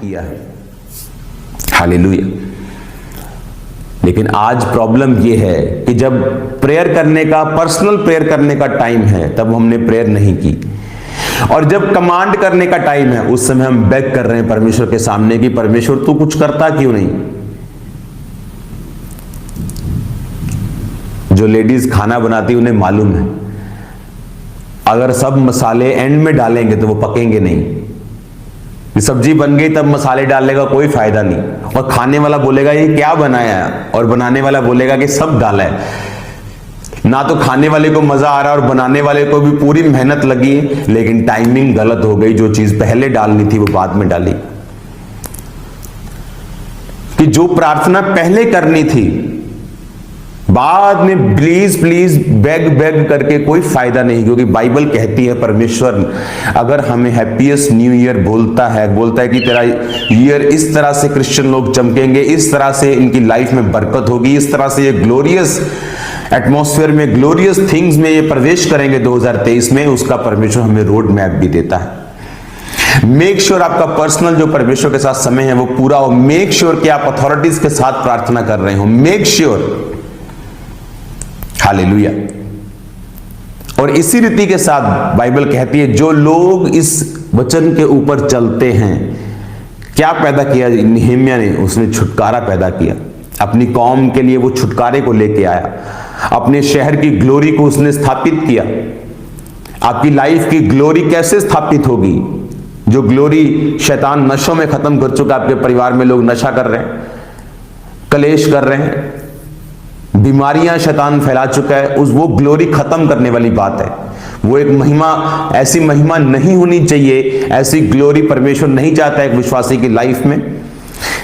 किया है। हालेलुया। लेकिन आज प्रॉब्लम यह है कि जब प्रेयर करने का, पर्सनल प्रेयर करने का टाइम है, तब हमने प्रेयर नहीं की, और जब कमांड करने का टाइम है उस समय हम बेग कर रहे हैं परमेश्वर के सामने कि परमेश्वर तू कुछ करता क्यों नहीं। जो लेडीज खाना बनाती उन्हें मालूम है, अगर सब मसाले एंड में डालेंगे तो वो पकेंगे नहीं। सब्जी बन गई तब मसाले डालने का कोई फायदा नहीं, और खाने वाला बोलेगा ये क्या बनाया है, और बनाने वाला बोलेगा कि सब डाला है। ना तो खाने वाले को मजा आ रहा है और बनाने वाले को भी पूरी मेहनत लगी है, लेकिन टाइमिंग गलत हो गई। जो चीज पहले डालनी थी वो बाद में डाली। कि जो प्रार्थना पहले करनी थी बाद में प्लीज प्लीज बेग बेग करके कोई फायदा नहीं, क्योंकि बाइबल कहती है परमेश्वर अगर हमें हैप्पीएस्ट न्यू ईयर बोलता है कि तेरा ईयर इस तरह से क्रिश्चियन लोग चमकेंगे, इस तरह से इनकी लाइफ में बरकत होगी, इस तरह से ये ग्लोरियस एटमॉस्फेयर में, ग्लोरियस थिंग्स में ये प्रवेश करेंगे 2023 में, उसका परमेश्वर हमें रोड मैप भी देता है। मेक श्योर आपका पर्सनल जो परमेश्वर के साथ समय है वो पूरा हो। मेक श्योर कि आप अथॉरिटीज के साथ प्रार्थना कर रहे हो। Make sure. हालेलुया। और इसी रीति के साथ बाइबल कहती है जो लोग इस वचन के ऊपर चलते हैं, क्या पैदा किया नेहेम्याह ने? उसने छुटकारा पैदा किया। अपनी कौम के लिए वो छुटकारे को लेके आया। अपने शहर की ग्लोरी को उसने स्थापित किया। आपकी लाइफ की ग्लोरी कैसे स्थापित होगी? जो ग्लोरी शैतान नशों में खत्म कर चुका। आपके परिवार में लोग नशा कर रहे हैं, कलेश कर रहे हैं, बीमारियां शैतान फैला चुका है, वो ग्लोरी खत्म करने वाली बात है। वो एक महिमा, ऐसी महिमा नहीं होनी चाहिए, ऐसी ग्लोरी परमेश्वर नहीं चाहता एक विश्वासी की लाइफ में।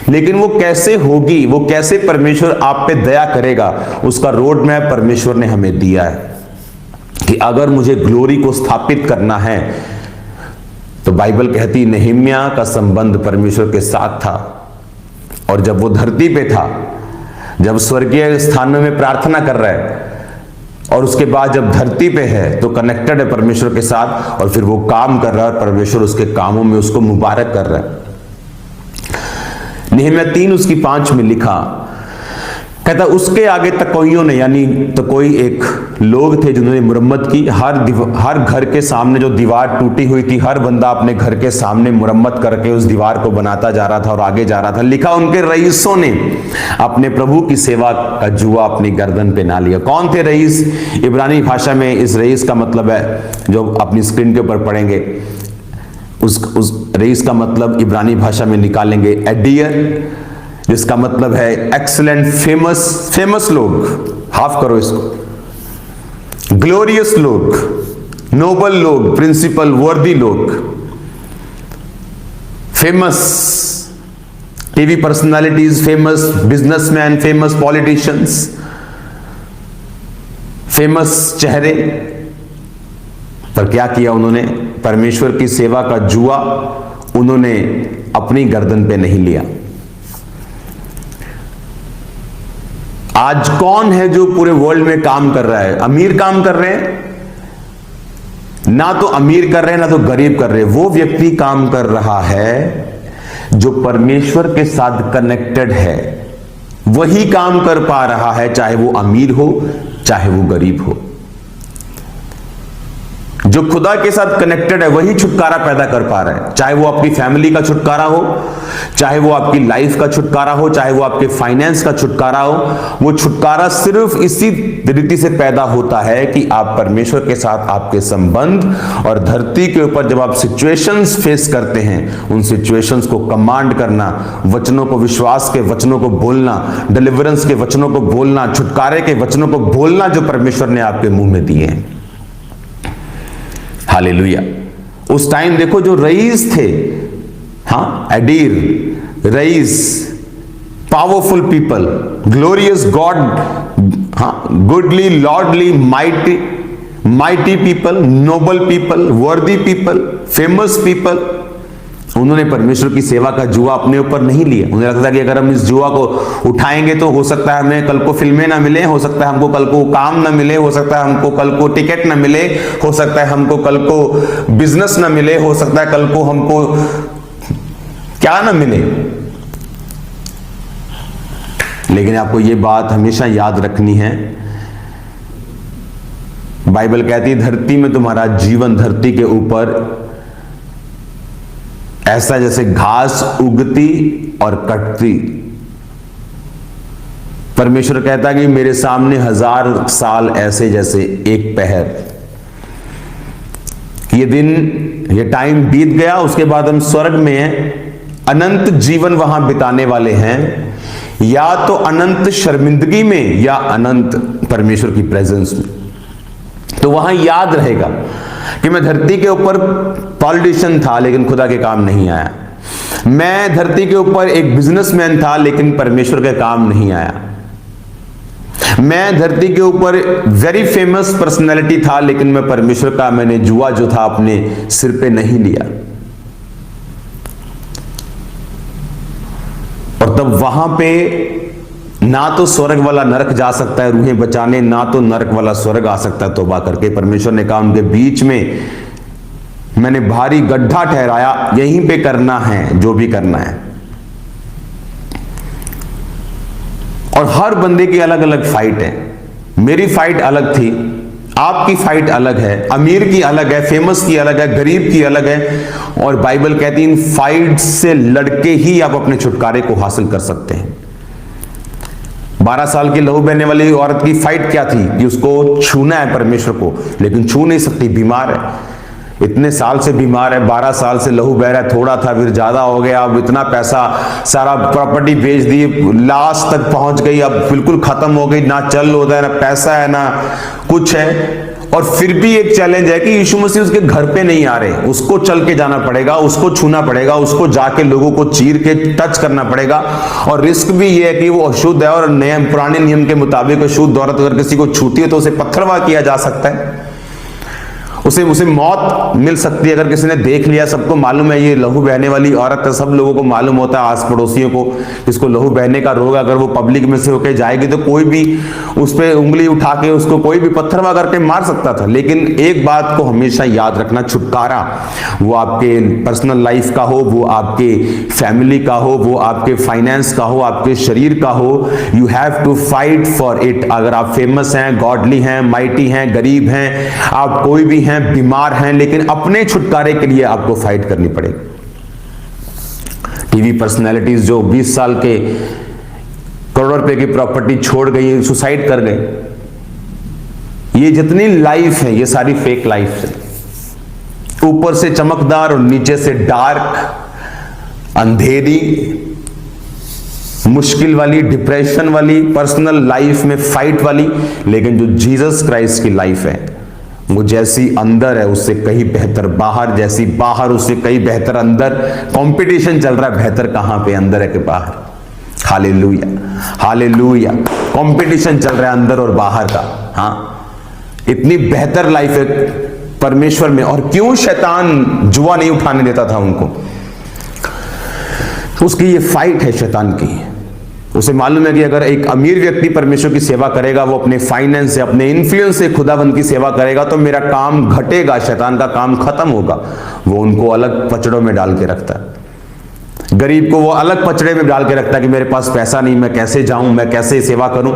लेकिन वो कैसे होगी, वो कैसे परमेश्वर आप पे दया करेगा, उसका रोड मैप परमेश्वर ने हमें दिया है। कि अगर मुझे ग्लोरी को स्थापित करना है तो बाइबल कहती नेहेम्याह का संबंध परमेश्वर के साथ था। और जब वो धरती पे था, जब स्वर्गीय स्थानों में प्रार्थना कर रहा है, और उसके बाद जब धरती पे है तो कनेक्टेड है परमेश्वर के साथ, और फिर वो काम कर रहा है और परमेश्वर उसके कामों में उसको मुबारक कर रहा है। नेहेम्याह 3 उसकी 5 में लिखा, कहता उसके आगे तकोइयों ने, यानी तो कोई एक लोग थे जिन्होंने मुरम्मत की। हर घर के सामने जो दीवार टूटी हुई थी, हर बंदा अपने घर के सामने मुरम्मत करके उस दीवार को बनाता जा रहा था और आगे जा रहा था। लिखा उनके रईसों ने अपने प्रभु की सेवा का जुआ अपनी गर्दन पे ना लिया। कौन थे रईस? इब्रानी भाषा में इस रईस का मतलब है, जो अपनी स्क्रीन के ऊपर पढ़ेंगे, उस रईस का मतलब इब्रानी भाषा में निकालेंगे एडियर, जिसका मतलब है एक्सीलेंट, फेमस लोग। हाफ करो इसको। ग्लोरियस लोग, नोबल लोग, प्रिंसिपल, वर्दी लोग, famous TV personalities, famous businessman, famous politicians, famous चेहरे। पर क्या किया उन्होंने? परमेश्वर की सेवा का जुआ उन्होंने अपनी गर्दन पे नहीं लिया। आज कौन है जो पूरे वर्ल्ड में काम कर रहा है? अमीर काम कर रहे हैं? ना तो अमीर कर रहे हैं ना तो गरीब कर रहे हैं। वो व्यक्ति काम कर रहा है जो परमेश्वर के साथ कनेक्टेड है, वही काम कर पा रहा है, चाहे वो अमीर हो चाहे वो गरीब हो। जो खुदा के साथ कनेक्टेड है वही छुटकारा पैदा कर पा रहा है, चाहे वो आपकी फैमिली का छुटकारा हो, चाहे वो आपकी लाइफ का छुटकारा हो, चाहे वो आपके फाइनेंस का छुटकारा हो। वो छुटकारा सिर्फ इसी रीति से पैदा होता है कि आप परमेश्वर के साथ आपके संबंध, और धरती के ऊपर जब आप सिचुएशंस फेस करते हैं, उन सिचुएशंस को कमांड करना, वचनों को, विश्वास के वचनों को बोलना, डिलीवरेंस के वचनों को बोलना, छुटकारे के वचनों को बोलना जो परमेश्वर ने आपके मुंह में दिए हैं। हालेलुया। उस टाइम देखो जो रईस थे, हाँ, एडीर, rice, powerful people, glorious God, हाँ, goodly, लॉर्डली, mighty people, Nobel people, वर्दी पीपल, फेमस पीपल, उन्होंने परमेश्वर की सेवा का जुआ अपने ऊपर नहीं लिया। उन्हें लगता था कि अगर हम इस जुआ को उठाएंगे तो हो सकता है हमें कल को फिल्में ना मिले, हो सकता है हमको कल को काम ना मिले, हो सकता है हमको कल को टिकट ना मिले, हो सकता है हमको कल को बिजनेस ना मिले, हो सकता है कल को हमको क्या ना मिले, लेकिन आपको ये बात हमेशा याद रखनी है, बाइबल कहती है धरती में तुम्हारा जीवन, धरती के ऊपर ऐसा जैसे घास उगती और कटती। परमेश्वर कहता है कि मेरे सामने 1000 साल ऐसे जैसे एक पहर। ये दिन, ये टाइम बीत गया, उसके बाद हम स्वर्ग में हैं, अनंत जीवन वहां बिताने वाले हैं, या तो अनंत शर्मिंदगी में या अनंत परमेश्वर की प्रेजेंस में। तो वहां याद रहेगा कि मैं धरती के ऊपर पॉलिटिशियन था लेकिन खुदा के काम नहीं आया, मैं धरती के ऊपर एक बिजनेसमैन था लेकिन परमेश्वर के काम नहीं आया, मैं धरती के ऊपर वेरी फेमस पर्सनैलिटी था लेकिन मैं परमेश्वर का, मैंने जुआ जो था अपने सिर पे नहीं लिया। और तब वहां पे ना तो स्वर्ग वाला नरक जा सकता है रूहें बचाने, ना तो नरक वाला स्वर्ग आ सकता है तौबा करके। परमेश्वर ने कहा उनके बीच में मैंने भारी गड्ढा ठहराया, यहीं पे करना है जो भी करना है। और हर बंदे की अलग अलग फाइट है। मेरी फाइट अलग थी, आपकी फाइट अलग है, अमीर की अलग है, फेमस की अलग है, गरीब की अलग है। और बाइबल कहती है इन फाइट से लड़के ही आप अपने छुटकारे को हासिल कर सकते हैं। 12 साल की लहू बहने वाली औरत की फाइट क्या थी कि उसको छूना है परमेश्वर को, लेकिन छू नहीं सकती, बीमार है, इतने साल से बीमार है, 12 साल से लहू बह रहा है, थोड़ा था फिर ज्यादा हो गया, अब इतना पैसा, सारा प्रॉपर्टी बेच दी, लास्ट तक पहुंच गई, अब बिल्कुल खत्म हो गई, ना चल होता है, ना पैसा है, ना कुछ है। और फिर भी एक चैलेंज है कि यीशु मसीह उसके घर पे नहीं आ रहे, उसको चल के जाना पड़ेगा, उसको छूना पड़ेगा, उसको जाके लोगों को चीर के टच करना पड़ेगा। और रिस्क भी ये है कि वो अशुद्ध है, और पुराने नियम के मुताबिक अशुद्ध औरत अगर किसी को छूती है तो उसे पत्थरवाह किया जा सकता है, उसे मौत मिल सकती है। अगर किसी ने देख लिया, सबको मालूम है ये लहू बहने वाली औरत है, सब लोगों को मालूम होता है, आस पड़ोसियों को, इसको लहू बहने का रोग, अगर वो पब्लिक में से होकर जाएगी तो कोई भी उस पर उंगली उठा के उसको कोई भी पत्थरवा करके मार सकता था। लेकिन एक बात को हमेशा याद रखना, छुटकारा वो आपके पर्सनल लाइफ का हो, वो आपके फैमिली का हो, वो आपके फाइनेंस का हो, आपके शरीर का हो, you have to fight for it. अगर आप फेमस हैं, गॉडली हैं, माइटी हैं, गरीब हैं, आप कोई भी हैं, बीमार हैं, लेकिन अपने छुटकारे के लिए आपको फाइट करनी पड़ेगी। टीवी पर्सनैलिटीज जो 20 साल के करोड़ों रुपए की प्रॉपर्टी छोड़ गई, सुसाइड कर गए, ये जितनी लाइफ है ये सारी फेक लाइफ है, ऊपर से चमकदार और नीचे से डार्क, अंधेरी, मुश्किल वाली, डिप्रेशन वाली, पर्सनल लाइफ में फाइट वाली। लेकिन जो जीसस क्राइस्ट की लाइफ है वो जैसी अंदर है उससे कहीं बेहतर बाहर, जैसी बाहर उससे कहीं बेहतर अंदर। कंपटीशन चल रहा है, बेहतर कहां पे, अंदर है कि बाहर। Hallelujah, hallelujah. कंपटीशन चल रहा है अंदर और बाहर का। हाँ, इतनी बेहतर लाइफ है परमेश्वर में। और क्यों शैतान जुआ नहीं उठाने देता था उनको? उसकी ये फाइट है शैतान की। उसे मालूम है कि अगर एक अमीर व्यक्ति परमेश्वर की सेवा करेगा, वो अपने फाइनेंस से, अपने इन्फ्लुएंस से खुदाबंद की सेवा करेगा, तो मेरा काम घटेगा, शैतान का काम खत्म होगा। वो उनको अलग पचड़ों में डाल के रखता है। गरीब को वो अलग पचड़े में डाल के रखता है कि मेरे पास पैसा नहीं, मैं कैसे जाऊं, मैं कैसे सेवा करूं।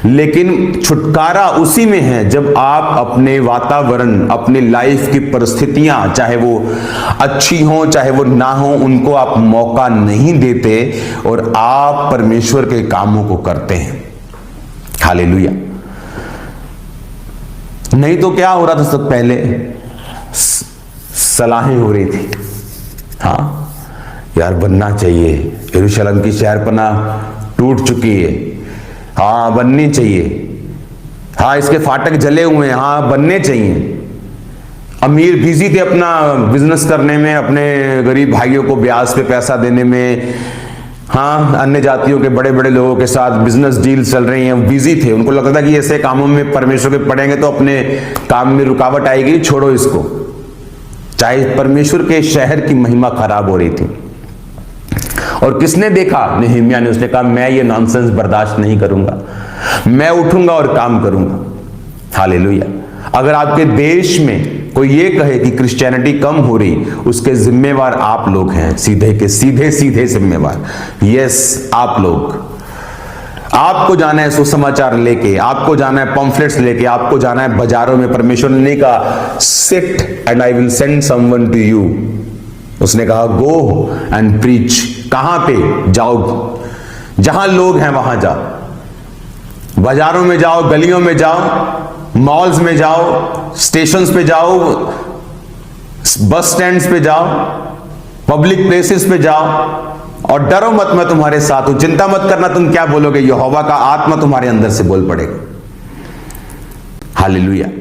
लेकिन छुटकारा उसी में है जब आप अपने वातावरण, अपनी लाइफ की परिस्थितियां, चाहे वो अच्छी हो चाहे वो ना हो, उनको आप मौका नहीं देते और आप परमेश्वर के कामों को करते हैं। हालेलुया। नहीं तो क्या हो रहा था? सब पहले सलाहें हो रही थी, हाँ यार बनना चाहिए, यरूशलेम की शहरपनाह टूट चुकी है, हाँ बननी चाहिए, हाँ इसके फाटक जले हुए हैं, हाँ बनने चाहिए। अमीर बिजी थे अपना बिजनेस करने में, अपने गरीब भाइयों को ब्याज पे पैसा देने में, हाँ अन्य जातियों के बड़े बड़े लोगों के साथ बिजनेस डील चल रही हैं, बिजी थे। उनको लगता था कि ऐसे कामों में परमेश्वर के पड़ेंगे तो अपने काम में रुकावट आएगी, छोड़ो इसको। चाहे परमेश्वर के शहर की महिमा खराब हो रही थी। और किसने देखा? नेहम्याह ने। उसने कहा मैं ये नॉनसेंस बर्दाश्त नहीं करूंगा, मैं उठूंगा और काम करूंगा। हालेलुया। अगर आपके देश में कोई ये कहे कि क्रिश्चियनिटी कम हो रही, उसके जिम्मेवार आप लोग हैं, सीधे के सीधे सीधे जिम्मेवार। यस, आप लोग। आपको जाना है सुसमाचार लेके, आपको जाना है पम्फलेट्स लेके, आपको जाना है बाजारों में। परमेश्वर ने कहा sit and I will send someone to you. उसने कहा गो एंड प्रीच। कहां पे जाओ? जहां लोग हैं वहां जाओ, बाजारों में जाओ, गलियों में जाओ, मॉल्स में जाओ, स्टेशंस पे जाओ, बस स्टैंड्स पे जाओ, पब्लिक प्लेसेस पे जाओ, और डरो मत, मैं तुम्हारे साथ हूं। चिंता मत करना तुम क्या बोलोगे, यहोवा का आत्मा तुम्हारे अंदर से बोल पड़ेगा। हालेलुया।